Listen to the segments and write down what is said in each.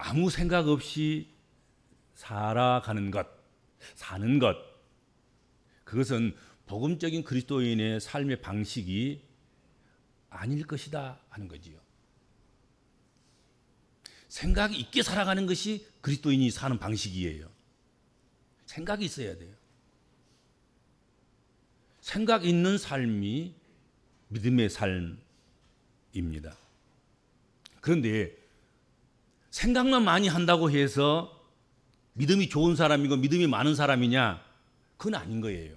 아무 생각 없이 살아가는 것, 사는 것, 그것은 복음적인 그리스도인의 삶의 방식이 아닐 것이다 하는 거지요. 생각이 있게 살아가는 것이 그리스도인이 사는 방식이에요. 생각이 있어야 돼요. 생각 있는 삶이 믿음의 삶입니다. 그런데 생각만 많이 한다고 해서 믿음이 좋은 사람이고 믿음이 많은 사람이냐? 그건 아닌 거예요.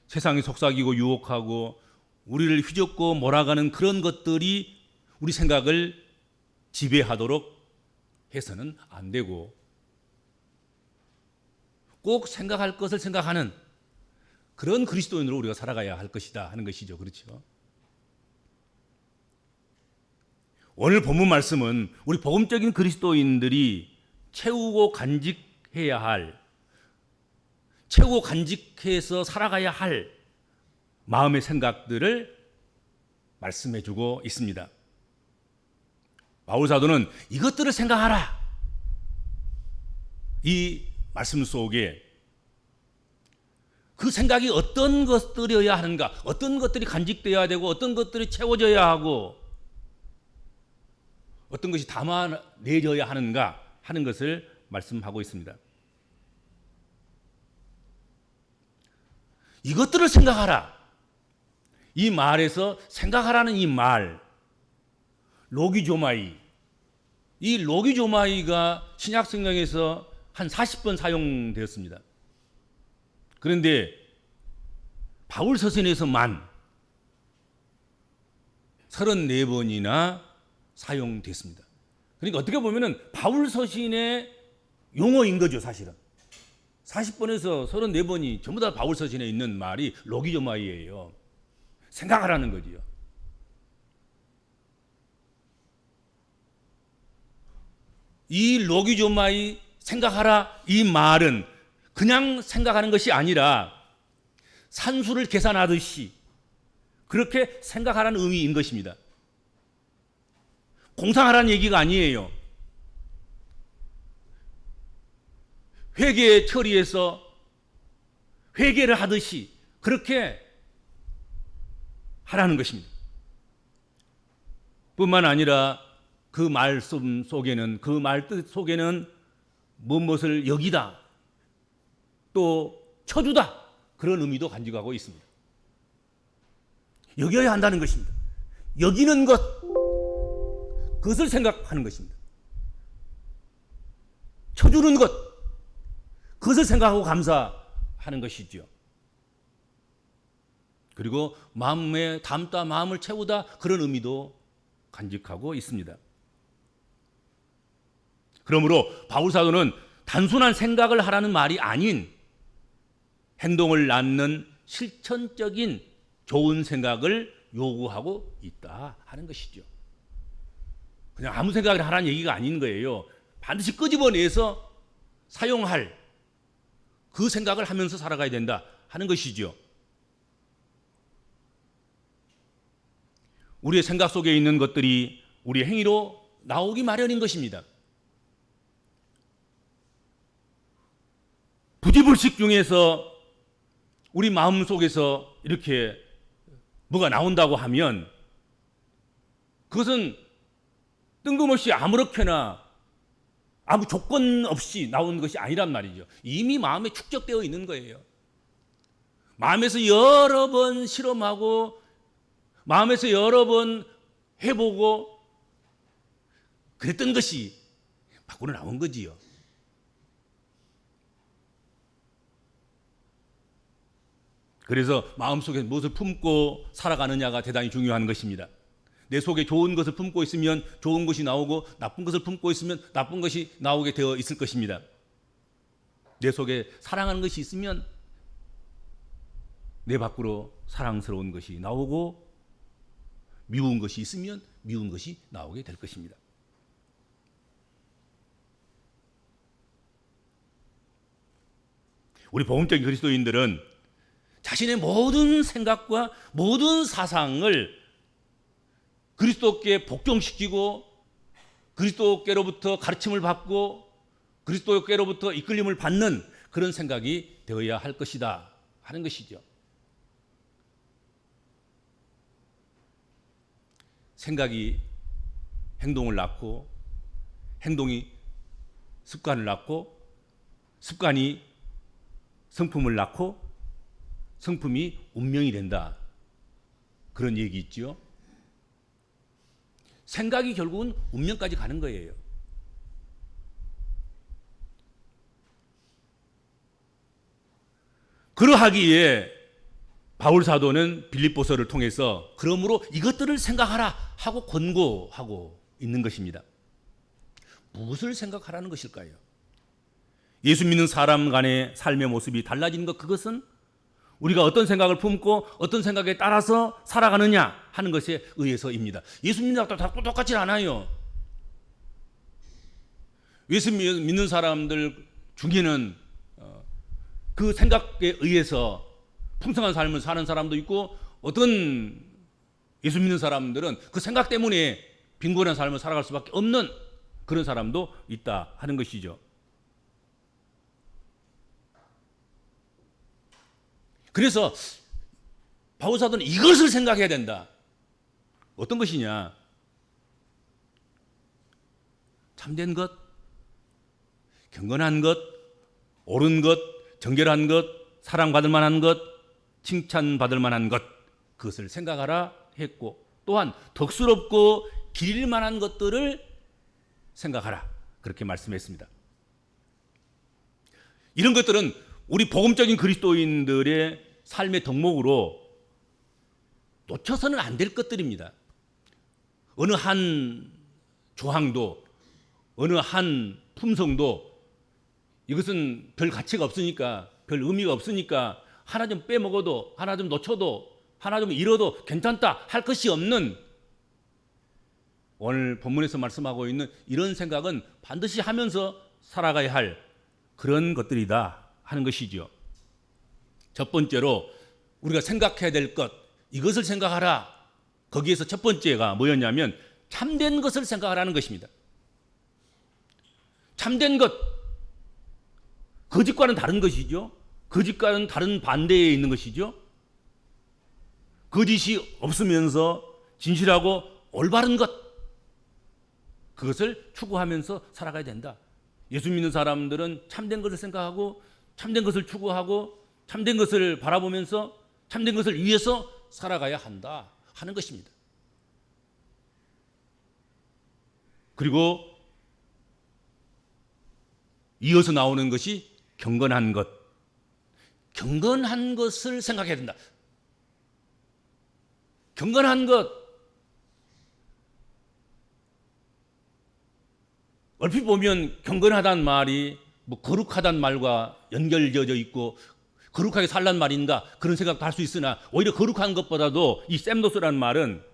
세상이 속삭이고 유혹하고 우리를 휘젓고 몰아가는 그런 것들이 우리 생각을 지배하도록 해서는 안 되고, 꼭 생각할 것을 생각하는 그런 그리스도인으로 우리가 살아가야 할 것이다 하는 것이죠. 그렇죠? 오늘 본문 말씀은 우리 복음적인 그리스도인들이 채우고 간직해야 할, 채우고 간직해서 살아가야 할 마음의 생각들을 말씀해 주고 있습니다. 바울 사도는 이것들을 생각하라, 이 말씀 속에 그 생각이 어떤 것들이어야 하는가, 어떤 것들이 간직되어야 되고 어떤 것들이 채워져야 하고 어떤 것이 담아내져야 하는가 하는 것을 말씀하고 있습니다. 이것들을 생각하라, 이 말에서 생각하라는 이 말, 로기조마이, 이 로기조마이가 신약 성경에서 한 40번 사용되었습니다. 그런데 바울 서신에서만 34번이나 사용됐습니다. 그러니까 어떻게 보면은 바울 서신의 용어인 거죠, 사실은. 40번에서 34번이 전부 다 바울 서신에 있는 말이 로기조마이예요. 생각하라는 거지요. 이 로기조마이, 생각하라, 이 말은 그냥 생각하는 것이 아니라 산수를 계산하듯이 그렇게 생각하라는 의미인 것입니다. 공상하라는 얘기가 아니에요. 회개 처리해서 회개를 하듯이 그렇게 하라는 것입니다. 뿐만 아니라 그 말씀 속에는, 그 말뜻 속에는 무엇을 여기다, 또 쳐주다, 그런 의미도 간직하고 있습니다. 여겨야 한다는 것입니다. 여기는 것, 그것을 생각하는 것입니다. 쳐주는 것, 그것을 생각하고 감사하는 것이죠. 그리고 마음에 담다, 마음을 채우다, 그런 의미도 간직하고 있습니다. 그러므로 바울 사도는 단순한 생각을 하라는 말이 아닌 행동을 낳는 실천적인 좋은 생각을 요구하고 있다 하는 것이죠. 그냥 아무 생각을 하라는 얘기가 아닌 거예요. 반드시 끄집어내서 사용할 그 생각을 하면서 살아가야 된다 하는 것이죠. 우리의 생각 속에 있는 것들이 우리의 행위로 나오기 마련인 것입니다. 부지불식 중에서 우리 마음 속에서 이렇게 뭐가 나온다고 하면 그것은 뜬금없이 아무렇게나 아무 조건 없이 나온 것이 아니란 말이죠. 이미 마음에 축적되어 있는 거예요. 마음에서 여러 번 실험하고 마음에서 여러 번 해보고 그랬던 것이 밖으로 나온 거지요. 그래서 마음속에 무엇을 품고 살아가느냐가 대단히 중요한 것입니다. 내 속에 좋은 것을 품고 있으면 좋은 것이 나오고 나쁜 것을 품고 있으면 나쁜 것이 나오게 되어 있을 것입니다. 내 속에 사랑하는 것이 있으면 내 밖으로 사랑스러운 것이 나오고 미운 것이 있으면 미운 것이 나오게 될 것입니다. 우리 복음적인 그리스도인들은 자신의 모든 생각과 모든 사상을 그리스도께 복종시키고 그리스도께로부터 가르침을 받고 그리스도께로부터 이끌림을 받는 그런 생각이 되어야 할 것이다 하는 것이죠. 생각이 행동을 낳고 행동이 습관을 낳고 습관이 성품을 낳고 성품이 운명이 된다. 그런 얘기 있죠. 생각이 결국은 운명까지 가는 거예요. 그러하기에 바울 사도는 빌립보서를 통해서 그러므로 이것들을 생각하라 하고 권고하고 있는 것입니다. 무엇을 생각하라는 것일까요? 예수 믿는 사람 간의 삶의 모습이 달라지는 것, 그것은 우리가 어떤 생각을 품고 어떤 생각에 따라서 살아가느냐 하는 것에 의해서입니다. 예수 믿는 사람도 다 똑같지 않아요. 예수 믿는 사람들 중에는 그 생각에 의해서 풍성한 삶을 사는 사람도 있고, 어떤 예수 믿는 사람들은 그 생각 때문에 빈곤한 삶을 살아갈 수밖에 없는 그런 사람도 있다 하는 것이죠. 그래서 바울 사도는 이것을 생각해야 된다. 어떤 것이냐? 참된 것, 경건한 것, 옳은 것, 정결한 것, 사랑받을 만한 것, 칭찬받을 만한 것, 그것을 생각하라 했고, 또한 덕스럽고 기릴 만한 것들을 생각하라, 그렇게 말씀했습니다. 이런 것들은 우리 복음적인 그리스도인들의 삶의 덕목으로 놓쳐서는 안 될 것들입니다. 어느 한 조항도, 어느 한 품성도 이것은 별 가치가 없으니까, 별 의미가 없으니까 하나 좀 빼먹어도, 하나 좀 놓쳐도, 하나 좀 잃어도 괜찮다 할 것이 없는, 오늘 본문에서 말씀하고 있는 이런 생각은 반드시 하면서 살아가야 할 그런 것들이다 하는 것이죠. 첫 번째로 우리가 생각해야 될 것, 이것을 생각하라. 거기에서 첫 번째가 뭐였냐면 참된 것을 생각하라는 것입니다. 참된 것, 거짓과는 다른 것이죠. 거짓과는 다른 반대에 있는 것이죠. 거짓이 없으면서 진실하고 올바른 것, 그것을 추구하면서 살아가야 된다. 예수 믿는 사람들은 참된 것을 생각하고 참된 것을 추구하고 참된 것을 바라보면서 참된 것을 위해서 살아가야 한다 하는 것입니다. 그리고 이어서 나오는 것이 경건한 것. 경건한 것을 생각해야 된다. 경건한 것. 얼핏 보면 경건하다는 말이 뭐 거룩하다는 말과 연결되어 있고 거룩하게 살란 말인가 그런 생각도 할 수 있으나, 오히려 거룩한 것보다도 이 샘노스라는 말은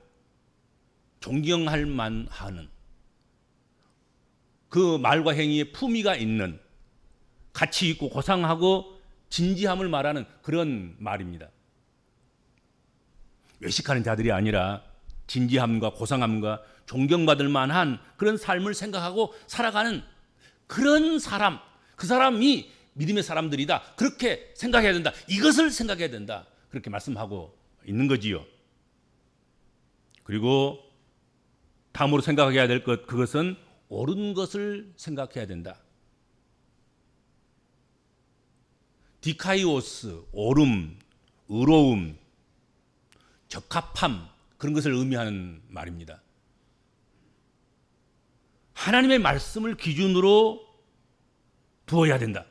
존경할 만하는, 그 말과 행위에 품위가 있는, 가치 있고 고상하고 진지함을 말하는 그런 말입니다. 외식하는 자들이 아니라 진지함과 고상함과 존경받을 만한 그런 삶을 생각하고 살아가는 그런 사람, 그 사람이 믿음의 사람들이다. 그렇게 생각해야 된다. 이것을 생각해야 된다. 그렇게 말씀하고 있는 거지요. 그리고 다음으로 생각해야 될 것, 그것은 옳은 것을 생각해야 된다. 디카이오스, 옳음, 의로움, 적합함, 그런 것을 의미하는 말입니다. 하나님의 말씀을 기준으로 두어야 된다.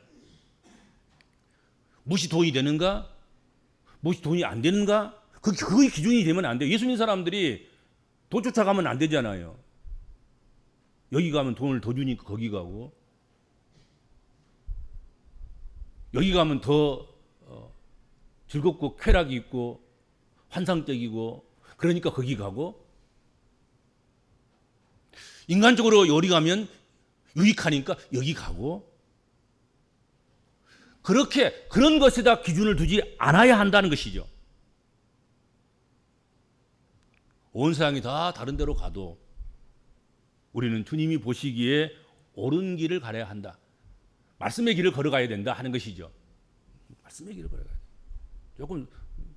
무엇이 돈이 되는가? 무엇이 돈이 안 되는가? 그게 기준이 되면 안 돼요. 예수 믿는 사람들이 돈 쫓아가면 안 되잖아요. 여기 가면 돈을 더 주니까 거기 가고, 여기 가면 더 즐겁고 쾌락이 있고 환상적이고 그러니까 거기 가고, 인간적으로 여기 가면 유익하니까 여기 가고, 그렇게 그런 것에다 기준을 두지 않아야 한다는 것이죠. 온 세상이 다 다른 데로 가도 우리는 주님이 보시기에 옳은 길을 가려야 한다. 말씀의 길을 걸어가야 된다 하는 것이죠. 말씀의 길을 걸어가야 돼. 조금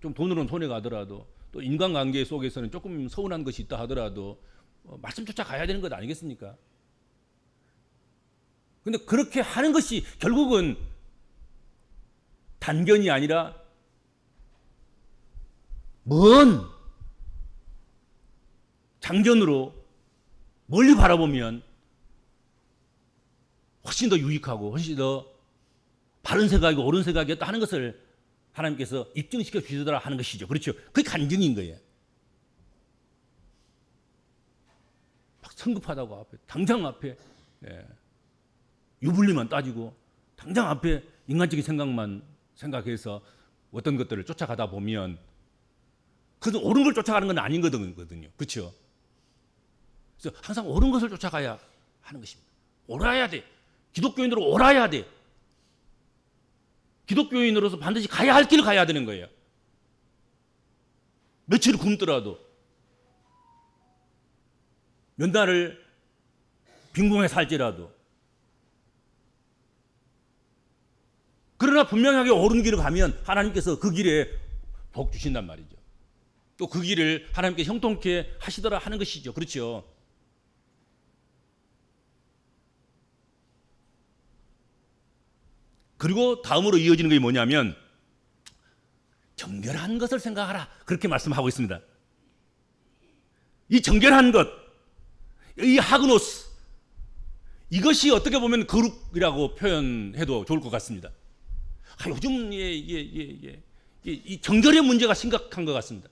좀 돈으로는 손해가 하더라도 또 인간관계 속에서는 조금 서운한 것이 있다 하더라도 말씀 쫓아가야 되는 것 아니겠습니까? 근데 그렇게 하는 것이 결국은 단견이 아니라 먼 장견으로 멀리 바라보면 훨씬 더 유익하고 훨씬 더 바른 생각이고 옳은 생각이었다 하는 것을 하나님께서 입증시켜 주시더라 하는 것이죠. 그렇죠. 그게 간증인 거예요. 막 성급하다고 앞에 당장 앞에 유불리만 따지고 당장 앞에 인간적인 생각만 생각해서 어떤 것들을 쫓아가다 보면 그래도 옳은 걸 쫓아가는 건 아닌 거거든요. 그렇죠. 그래서 항상 옳은 것을 쫓아가야 하는 것입니다. 옳아야 돼. 기독교인으로 옳아야 돼. 기독교인으로서 반드시 가야 할 길을 가야 되는 거예요. 며칠 굶더라도 몇 날을 빈궁에 살지라도 그러나 분명하게 옳은 길을 가면 하나님께서 그 길에 복 주신단 말이죠. 또 그 길을 하나님께 형통케 하시더라 하는 것이죠. 그렇죠. 그리고 다음으로 이어지는 게 뭐냐면 정결한 것을 생각하라. 그렇게 말씀하고 있습니다. 이 정결한 것, 이 하그노스, 이것이 어떻게 보면 거룩이라고 표현해도 좋을 것 같습니다. 요즘 이 정결의 문제가 심각한 것 같습니다.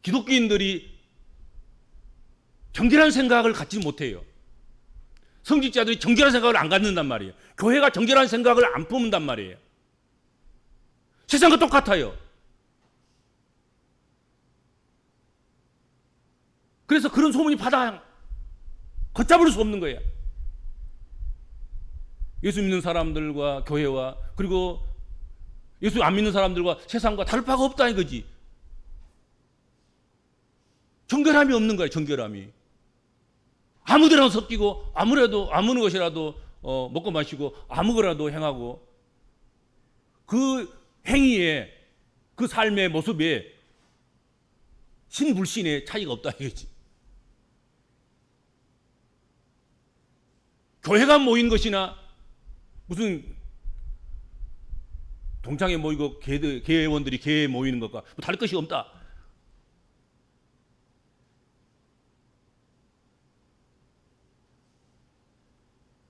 기독교인들이 정결한 생각을 갖지 못해요. 성직자들이 정결한 생각을 안 갖는단 말이에요. 교회가 정결한 생각을 안 품는단 말이에요. 세상과 똑같아요. 그래서 그런 소문이 바다 걷잡을 수 없는 거예요. 예수 믿는 사람들과 교회와 그리고 예수 안 믿는 사람들과 세상과 다를 바가 없다 이거지. 정결함이 없는 거예요. 정결함이. 아무데나 섞이고 아무는 것이라도 먹고 마시고 아무거라도 행하고 그 행위에 그 삶의 모습에 신불신의 차이가 없다 이거지. 교회가 모인 것이나 무슨 동창회 모이고 교회원들이 교회에 모이는 것과 다를 것이 없다.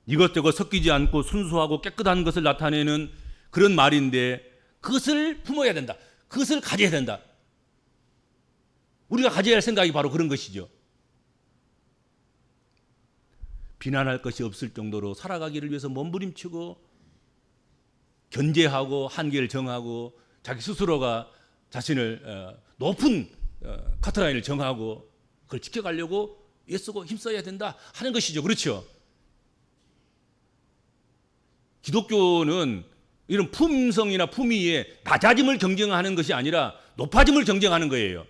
이것저것 섞이지 않고 순수하고 깨끗한 것을 나타내는 그런 말인데 그것을 품어야 된다. 그것을 가져야 된다. 우리가 가져야 할 생각이 바로 그런 것이죠. 비난할 것이 없을 정도로 살아가기를 위해서 몸부림치고 견제하고 한계를 정하고 자기 스스로가 자신을 높은 커트라인을 정하고 그걸 지켜가려고 애쓰고 힘써야 된다 하는 것이죠. 그렇죠? 기독교는 이런 품성이나 품위에 낮아짐을 경쟁하는 것이 아니라 높아짐을 경쟁하는 거예요.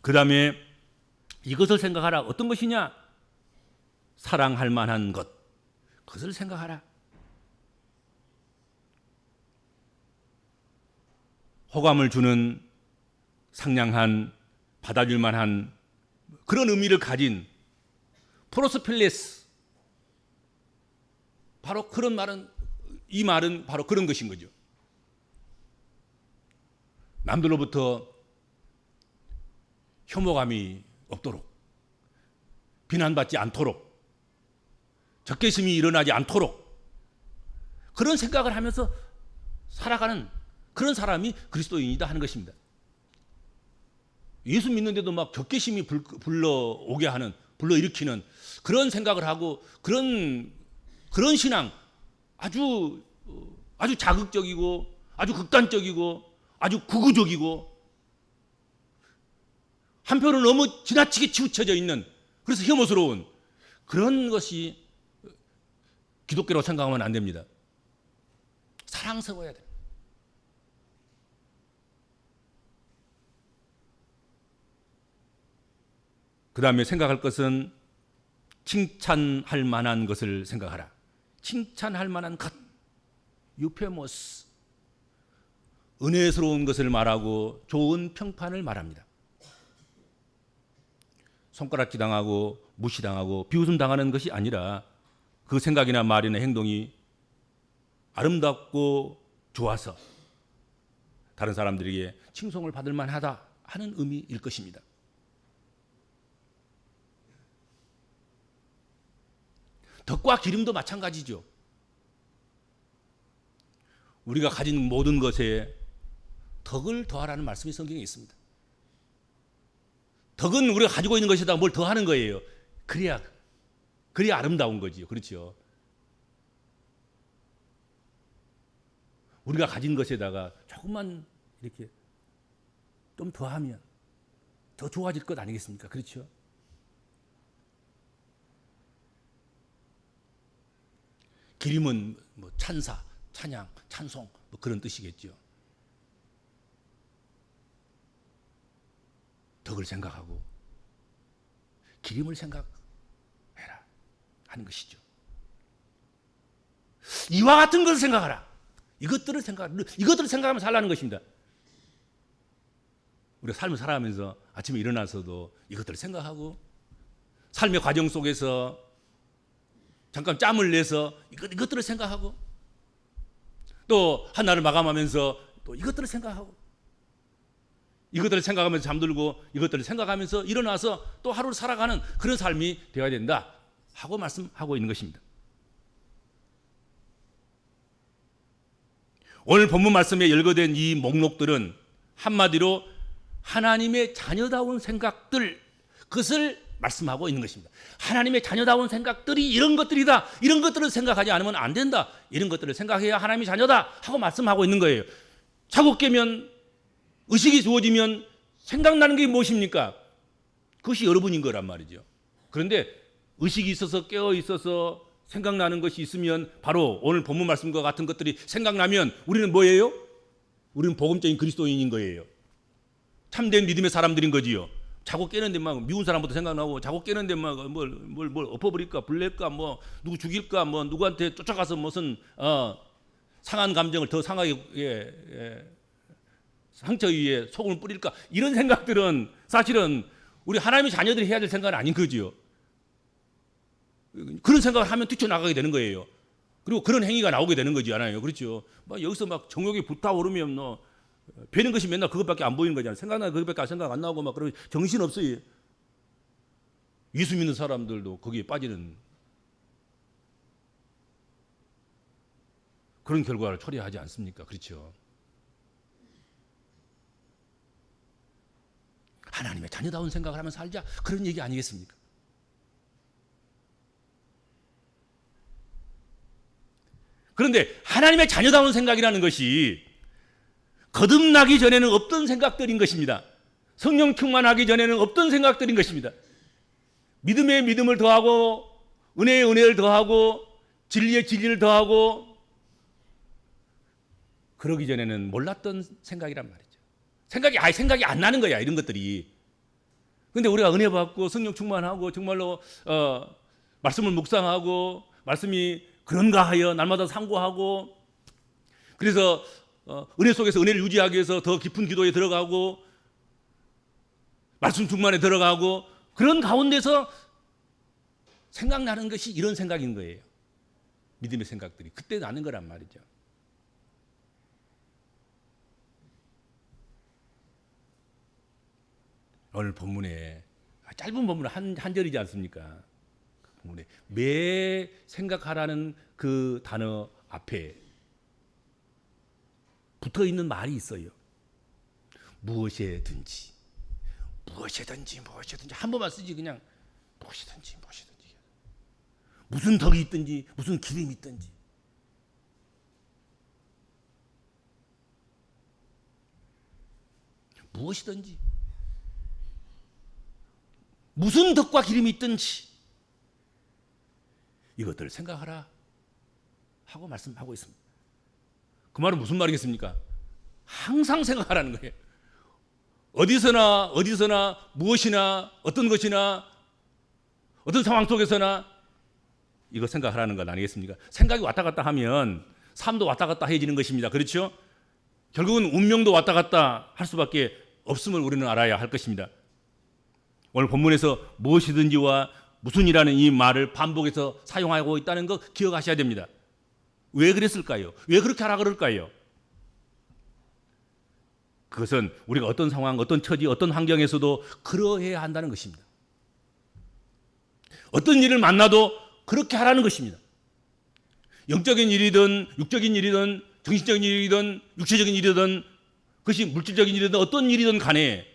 그 다음에 이것을 생각하라. 어떤 것이냐? 사랑할 만한 것. 그것을 생각하라. 호감을 주는 상냥한 받아줄 만한 그런 의미를 가진 프로스필레스. 바로 그런 말은 이 말은 바로 그런 것인 거죠. 남들로부터 혐오감이 없도록 비난받지 않도록 적개심이 일어나지 않도록 그런 생각을 하면서 살아가는 그런 사람이 그리스도인이다 하는 것입니다. 예수 믿는데도 막 적개심이 불러오게 하는 불러일으키는 그런 생각을 하고 그런 신앙 아주 자극적이고 아주 극단적이고 아주 극우적이고 한편으로 너무 지나치게 치우쳐져 있는 그래서 혐오스러운 그런 것이 기독교라고 생각하면 안 됩니다. 사랑스러워야 돼요. 그 다음에 생각할 것은 칭찬할 만한 것을 생각하라. 칭찬할 만한 것, 유페모스, 은혜스러운 것을 말하고 좋은 평판을 말합니다. 손가락질 당하고 무시당하고 비웃음 당하는 것이 아니라 그 생각이나 말이나 행동이 아름답고 좋아서 다른 사람들에게 칭송을 받을 만하다 하는 의미일 것입니다. 덕과 기름도 마찬가지죠. 우리가 가진 모든 것에 덕을 더하라는 말씀이 성경에 있습니다. 덕은 우리가 가지고 있는 것에다가 뭘 더하는 거예요. 그래야 아름다운 거지요. 그렇죠. 우리가 가진 것에다가 조금만 이렇게 좀 더하면 더 좋아질 것 아니겠습니까? 그렇죠. 기림은 뭐 찬사, 찬양, 찬송 뭐 그런 뜻이겠죠. 덕을 생각하고 기림을 생각해라 하는 것이죠. 이와 같은 것을 생각하라. 이것들을 생각하면서 살라는 것입니다. 우리가 삶을 살아가면서 아침에 일어나서도 이것들을 생각하고 삶의 과정 속에서 잠깐 짬을 내서 이것들을 생각하고 또 하나를 마감하면서 또 이것들을 생각하고 이것들을 생각하면서 잠들고 이것들을 생각하면서 일어나서 또 하루를 살아가는 그런 삶이 되어야 된다 하고 말씀하고 있는 것입니다. 오늘 본문 말씀에 열거된 이 목록들은 한마디로 하나님의 자녀다운 생각들, 그것을 말씀하고 있는 것입니다. 하나님의 자녀다운 생각들이 이런 것들이다. 이런 것들을 생각하지 않으면 안 된다. 이런 것들을 생각해야 하나님의 자녀다 하고 말씀하고 있는 거예요. 자고 깨면 의식이 주어지면 생각나는 게 무엇입니까? 그것이 여러분인 거란 말이죠. 그런데 의식이 있어서 깨어 있어서 생각나는 것이 있으면 바로 오늘 본문 말씀과 같은 것들이 생각나면 우리는 뭐예요? 우리는 복음적인 그리스도인인 거예요. 참된 믿음의 사람들인 거지요. 자고 깨는데 막 미운 사람부터 생각나고 자고 깨는데 막 뭘 엎어버릴까 불낼까 뭐 누구 죽일까 뭐 누구한테 쫓아가서 무슨 상한 감정을 더 상하게 상처 위에 소금을 뿌릴까 이런 생각들은 사실은 우리 하나님의 자녀들이 해야 될 생각은 아닌 거지요. 그런 생각을 하면 뛰쳐나가게 되는 거예요. 그리고 그런 행위가 나오게 되는 거지 않아요. 그렇죠. 막 여기서 막 정욕이 불타오르면 배는 것이 맨날 그것밖에 안 보이는 거잖아요. 생각나는 그것밖에 생각 안 나오고 막 그러면 정신없어요. 예수 믿는 사람들도 거기에 빠지는 그런 결과를 초래하지 않습니까? 그렇죠. 하나님의 자녀다운 생각을 하면서 살자 그런 얘기 아니겠습니까? 그런데 하나님의 자녀다운 생각이라는 것이 거듭나기 전에는 없던 생각들인 것입니다. 성령 충만하기 전에는 없던 생각들인 것입니다. 믿음에 믿음을 더하고 은혜에 은혜를 더하고 진리에 진리를 더하고 그러기 전에는 몰랐던 생각이란 말이죠. 생각이 안 나는 거야, 이런 것들이. 그런데 우리가 은혜 받고 성령 충만하고 정말로 말씀을 묵상하고 말씀이 그런가 하여 날마다 상고하고 그래서 은혜 속에서 은혜를 유지하기 위해서 더 깊은 기도에 들어가고 말씀 충만에 들어가고 그런 가운데서 생각나는 것이 이런 생각인 거예요. 믿음의 생각들이 그때 나는 거란 말이죠. 오늘 본문에 짧은 본문 한 절이지 않습니까? 본문에 매 생각하라는 그 단어 앞에 붙어 있는 말이 있어요. 무엇이든지 한 번만 쓰지 그냥 무엇이든지 무슨 덕이 있든지 무슨 기름이 있든지 무엇이든지 무슨 덕과 기름이 있든지 이것들을 생각하라 하고 말씀하고 있습니다. 그 말은 무슨 말이겠습니까? 항상 생각하라는 거예요. 어디서나 무엇이나 어떤 것이나 어떤 상황 속에서나 이거 생각하라는 것 아니겠습니까? 생각이 왔다 갔다 하면 삶도 왔다 갔다 해지는 것입니다. 그렇죠? 결국은 운명도 왔다 갔다 할 수밖에 없음을 우리는 알아야 할 것입니다. 오늘 본문에서 무엇이든지와 무슨이라는 이 말을 반복해서 사용하고 있다는 거 기억하셔야 됩니다. 왜 그랬을까요? 왜 그렇게 하라 그럴까요? 그것은 우리가 어떤 상황, 어떤 처지, 어떤 환경에서도 그러해야 한다는 것입니다. 어떤 일을 만나도 그렇게 하라는 것입니다. 영적인 일이든 육적인 일이든 정신적인 일이든 육체적인 일이든 그것이 물질적인 일이든 어떤 일이든 간에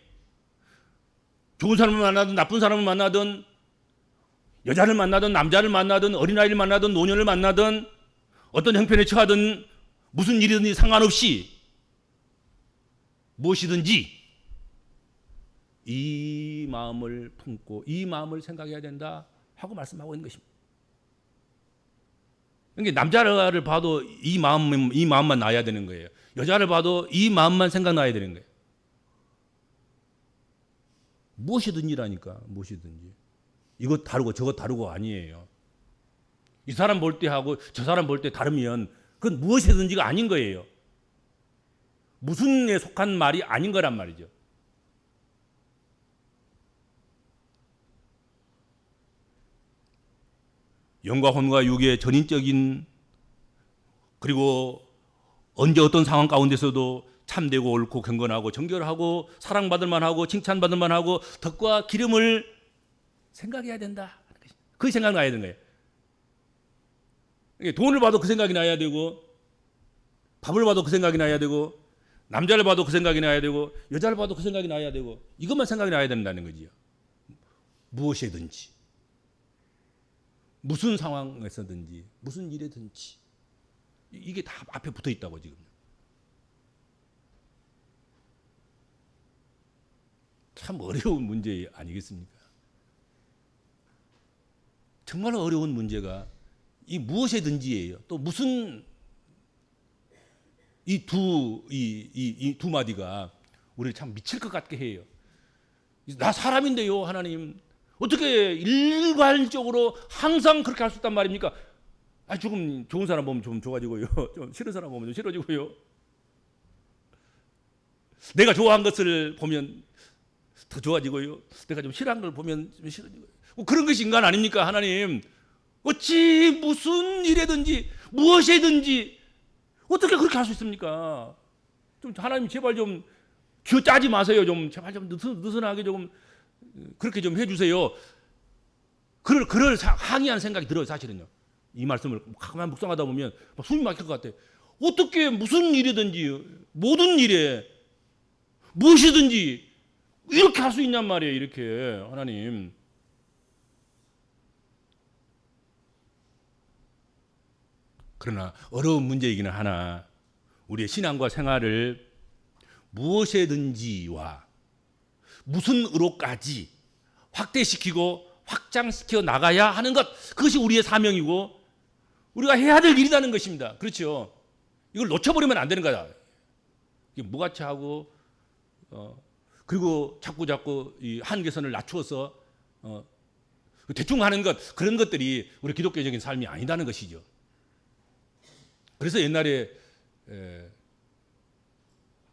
좋은 사람을 만나든 나쁜 사람을 만나든 여자를 만나든 남자를 만나든 어린아이를 만나든 노년을 만나든 어떤 형편에 처하든 무슨 일이든지 상관없이 무엇이든지 이 마음을 품고 이 마음을 생각해야 된다 하고 말씀하고 있는 것입니다. 그러니까 남자를 봐도 이 마음만 나야 되는 거예요. 여자를 봐도 이 마음만 생각나야 되는 거예요. 무엇이든지라니까, 무엇이든지. 이것 다르고 저것 다르고 아니에요. 이 사람 볼 때 하고 저 사람 볼 때 다르면 그건 무엇이든지가 아닌 거예요. 무슨에 속한 말이 아닌 거란 말이죠. 영과 혼과 육의 전인적인 그리고 언제 어떤 상황 가운데서도 참되고 옳고 경건하고 정결하고 사랑받을 만하고 칭찬받을 만하고 덕과 기름을 생각해야 된다. 그 생각 나야 되는 거예요. 돈을 봐도 그 생각이 나야 되고 밥을 봐도 그 생각이 나야 되고 남자를 봐도 그 생각이 나야 되고 여자를 봐도 그 생각이 나야 되고 이것만 생각이 나야 된다는 거지요. 무엇이든지 무슨 상황에서든지 무슨 일이든지 이게 다 앞에 붙어 있다고 지금. 참 어려운 문제 아니겠습니까? 정말 어려운 문제가 이 무엇이든지예요. 또 무슨 이 두 마디가 우리를 참 미칠 것 같게 해요. 나 사람인데요, 하나님. 어떻게 일괄적으로 항상 그렇게 할 수 있단 말입니까? 조금 좋은 사람 보면 좀 좋아지고요. 좀 싫은 사람 보면 좀 싫어지고요. 내가 좋아한 것을 보면 더 좋아지고요. 내가 좀 싫어한 걸 보면 좀 싫어지고요. 그런 것이 인간 아닙니까, 하나님? 어찌 무슨 일이든지 무엇이든지 어떻게 그렇게 할 수 있습니까? 좀 하나님 제발 좀 쥐어 짜지 마세요. 좀 제발 좀 느슨하게 좀 그렇게 좀 해주세요. 그럴 항의한 생각이 들어요, 사실은요. 이 말씀을 가만 묵상하다 보면 막 숨이 막힐 것 같아요. 어떻게 무슨 일이든지 모든 일에 무엇이든지 이렇게 할 수 있냔 말이에요. 이렇게 하나님. 그러나 어려운 문제이기는 하나 우리의 신앙과 생활을 무엇이든지와 무슨 의로까지 확대시키고 확장시켜 나가야 하는 것, 그것이 우리의 사명이고 우리가 해야 될 일이라는 것입니다. 그렇죠? 이걸 놓쳐버리면 안 되는 거다. 무가치하고 그리고 자꾸 이 한계선을 낮추어서 대충 하는 것, 그런 것들이 우리 기독교적인 삶이 아니다는 것이죠. 그래서 옛날에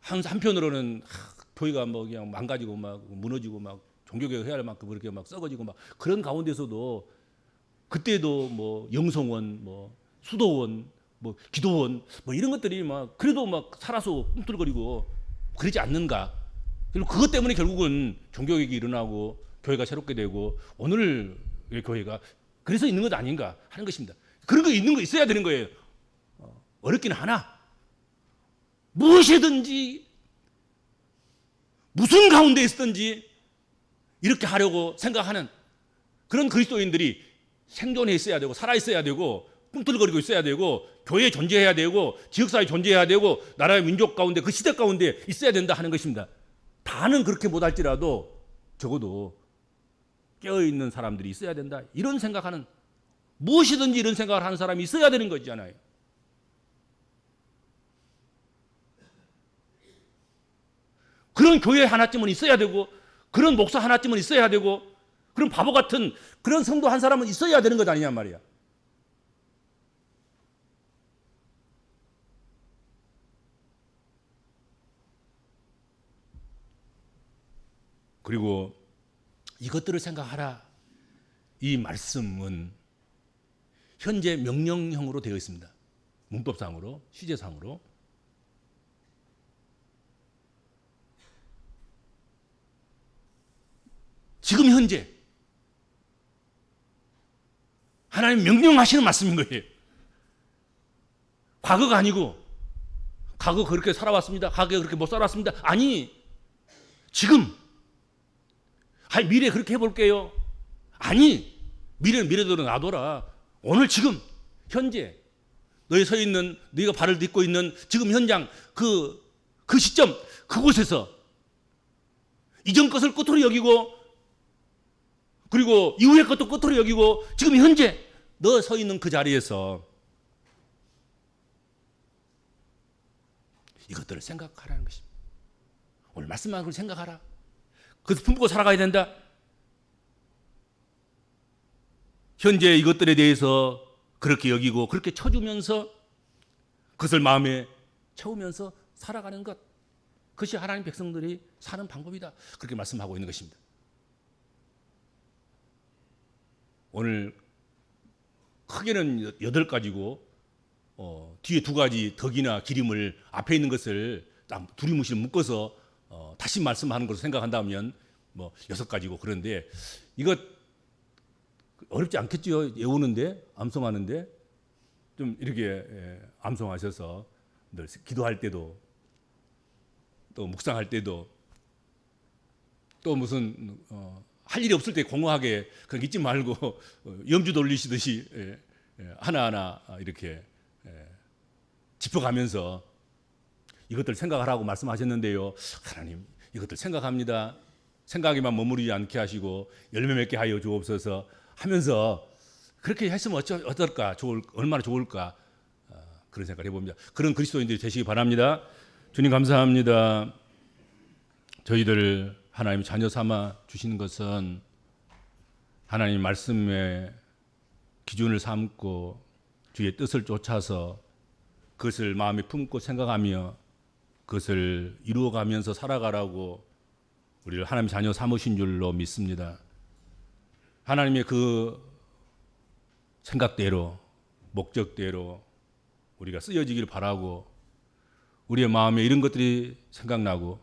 한편으로는 교회가 뭐 그냥 망가지고 막 무너지고 막 종교개혁 해야 할 만큼 그렇게 막 썩어지고 막 그런 가운데서도 그때도 뭐 영성원, 뭐 수도원, 뭐 기도원, 뭐 이런 것들이 막 그래도 막 살아서 꿈틀거리고 그러지 않는가? 그리고 그것 때문에 결국은 종교개혁이 일어나고 교회가 새롭게 되고 오늘 교회가 그래서 있는 것 아닌가 하는 것입니다. 그런 거 있는 거 있어야 되는 거예요. 어렵긴 하나 무엇이든지 무슨 가운데 있든지 이렇게 하려고 생각하는 그런 그리스도인들이 생존해 있어야 되고 살아 있어야 되고 꿈틀거리고 있어야 되고 교회에 존재해야 되고 지역사회에 존재해야 되고 나라의 민족 가운데 그 시대 가운데 있어야 된다 하는 것입니다. 다는 그렇게 못할지라도 적어도 깨어있는 사람들이 있어야 된다 이런 생각하는 무엇이든지 이런 생각을 하는 사람이 있어야 되는 거잖아요. 그런 그런 교회 하나쯤은 있어야 되고, 그런 목사 하나쯤은 있어야 되고, 그런 바보 같은 그런 성도 한 사람은 있어야 되는 것 아니냐 말이야. 그리고 이것들을 생각하라. 이 말씀은 현재 명령형으로 되어 있습니다. 문법상으로, 시제상으로. 지금 현재 하나님 명령하시는 말씀인 거예요. 과거가 아니고, 과거 그렇게 살아왔습니다. 과거에 그렇게 못 살았습니다. 아니, 지금. 미래 그렇게 해볼게요. 아니, 미래는 미래대로 놔둬라. 오늘 지금 현재 너희 서 있는, 너희가 발을 딛고 있는 지금 현장, 그 시점, 그곳에서 이전 것을 끝으로 여기고, 그리고 이후의 것도 끝으로 여기고, 지금 현재 너 서 있는 그 자리에서 이것들을 생각하라는 것입니다. 오늘 말씀만 그걸 생각하라. 그래서 품고 살아가야 된다. 현재 이것들에 대해서 그렇게 여기고 그렇게 쳐주면서 그것을 마음에 채우면서 살아가는 것, 그것이 하나님 백성들이 사는 방법이다. 그렇게 말씀하고 있는 것입니다. 오늘 크게는 8가지고 뒤에 2가지 덕이나 기림을 앞에 있는 것을 딱 두리뭉실 묶어서 다시 말씀하는 것으로 생각한다면 6가지고 그런데 이거 어렵지 않겠죠? 외우는데, 암송하는데 좀 이렇게 암송하셔서 늘 기도할 때도 또 묵상할 때도 또 무슨 할 일이 없을 때 공허하게 그냥 잊지 말고 염주 돌리시듯이 하나하나 이렇게 짚어가면서 이것들 생각하라고 말씀하셨는데요. 하나님, 이것들 생각합니다. 생각에만 머무르지 않게 하시고 열매 맺게 하여 주옵소서 하면서 그렇게 했으면 어떨까? 얼마나 좋을까? 그런 생각을 해봅니다. 그런 그리스도인들이 되시기 바랍니다. 주님 감사합니다. 저희들 하나님 자녀 삼아 주시는 것은 하나님 말씀의 기준을 삼고 주의 뜻을 쫓아서 그것을 마음에 품고 생각하며 그것을 이루어가면서 살아가라고 우리를 하나님 자녀 삼으신 줄로 믿습니다. 하나님의 그 생각대로, 목적대로 우리가 쓰여지길 바라고, 우리의 마음에 이런 것들이 생각나고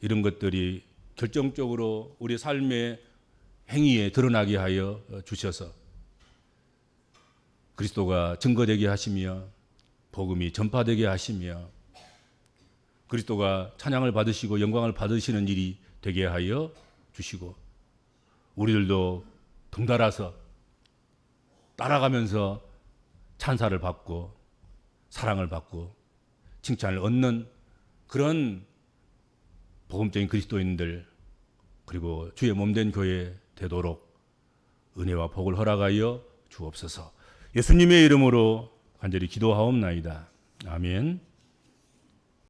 이런 것들이 결정적으로 우리 삶의 행위에 드러나게 하여 주셔서 그리스도가 증거되게 하시며 복음이 전파되게 하시며 그리스도가 찬양을 받으시고 영광을 받으시는 일이 되게 하여 주시고 우리들도 덩달아서 따라가면서 찬사를 받고 사랑을 받고 칭찬을 얻는 그런 복음적인 그리스도인들, 그리고 주의 몸된 교회 되도록 은혜와 복을 허락하여 주옵소서. 예수님의 이름으로 간절히 기도하옵나이다. 아멘.